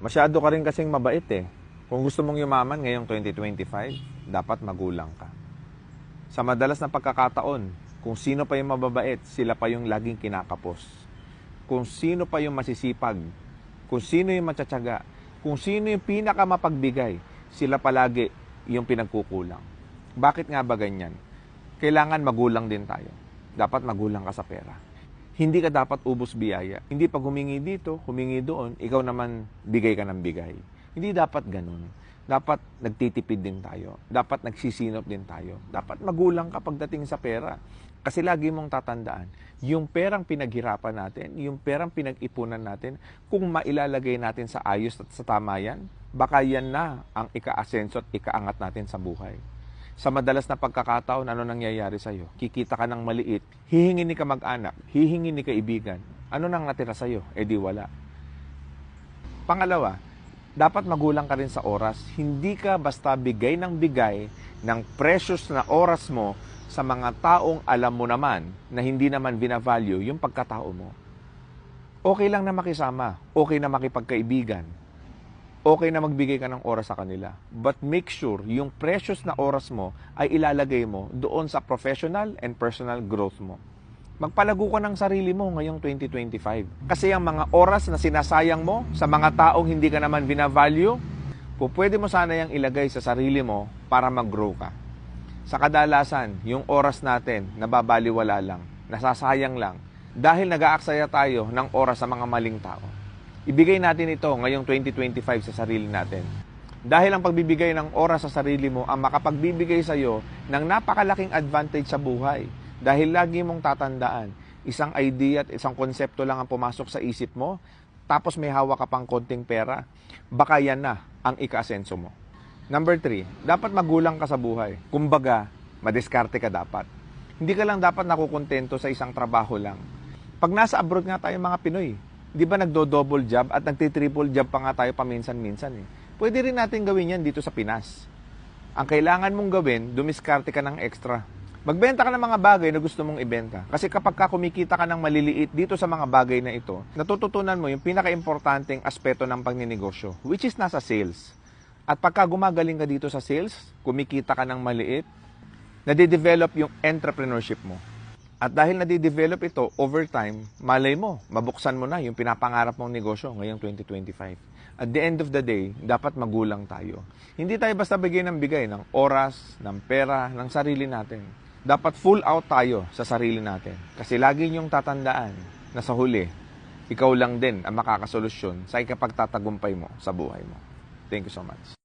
Masyado ka rin kasing mabait eh. Kung gusto mong yumaman ngayong 2025, dapat magulang ka. Sa madalas na pagkakataon, kung sino pa yung mababait, sila pa yung laging kinakapos. Kung sino pa yung masisipag, kung sino yung matsatsaga, kung sino yung pinakamapagbigay, sila palagi yung pinagkukulang. Bakit nga ba ganyan? Kailangan magulang din tayo. Dapat magulang ka sa pera. Hindi ka dapat ubos biyaya. Hindi pag humingi dito, humingi doon, ikaw naman bigay ka ng bigay. Hindi dapat ganun. Dapat nagtitipid din tayo. Dapat nagsisinop din tayo. Dapat magulang ka pagdating sa pera. Kasi lagi mong tatandaan, yung perang pinaghirapan natin, yung perang pinag-ipunan natin, kung mailalagay natin sa ayos at sa tama yan, baka yan na ang ika-asenso at ikaangat natin sa buhay. Sa madalas na pagkakataon, ano nangyayari sa'yo? Kikita ka ng maliit, hihingin ni kamag-anak, hihingin ni kaibigan. Ano nang natira sa'yo? E di wala. Pangalawa, dapat magulang ka rin sa oras. Hindi ka basta bigay ng precious na oras mo sa mga taong alam mo naman na hindi naman binavalue yung pagkatao mo. Okay lang na makisama, okay na makipagkaibigan, okay na magbigay ka ng oras sa kanila. But make sure yung precious na oras mo ay ilalagay mo doon sa professional and personal growth mo. Magpalago ka ng sarili mo ngayong 2025. Kasi ang mga oras na sinasayang mo sa mga taong hindi ka naman binavalue, pwede mo sana yung ilagay sa sarili mo para mag-grow ka. Sa kadalasan, yung oras natin nababaliwala lang, nasasayang lang, dahil nag-aaksaya tayo ng oras sa mga maling tao. Ibigay natin ito ngayong 2025 sa sarili natin. Dahil ang pagbibigay ng oras sa sarili mo ang makapagbibigay sa iyo ng napakalaking advantage sa buhay. Dahil lagi mong tatandaan, isang idea at isang konsepto lang ang pumasok sa isip mo, tapos may hawak ka pang konting pera, baka yan na ang ika-asenso mo. Number 3, dapat magulang ka sa buhay. Kumbaga, madiskarte ka dapat. Hindi ka lang dapat nakukontento sa isang trabaho lang. Pag nasa abroad nga tayo mga Pinoy, di ba nagdo-double job at nagti-triple job pa nga tayo paminsan-minsan eh. Pwede rin natin gawin yan dito sa Pinas. Ang kailangan mong gawin, dumiskarte ka ng extra. Magbenta ka ng mga bagay na gusto mong ibenta. Kasi kapag kumikita ka ng maliliit dito sa mga bagay na ito, natututunan mo yung pinaka-importanteng aspeto ng pagninegosyo, which is nasa sales. At pagka gumagaling ka dito sa sales, kumikita ka ng maliit, nade-develop yung entrepreneurship mo. At dahil nade-develop ito over time, malay mo, mabuksan mo na yung pinapangarap mong negosyo ngayong 2025. At the end of the day, dapat magulang tayo. Hindi tayo basta bigay ng oras, ng pera, ng sarili natin. Dapat full out tayo sa sarili natin. Kasi lagi niyong tatandaan na sa huli, ikaw lang din ang makakasolusyon sa ikapagtatagumpay mo sa buhay mo. Thank you so much.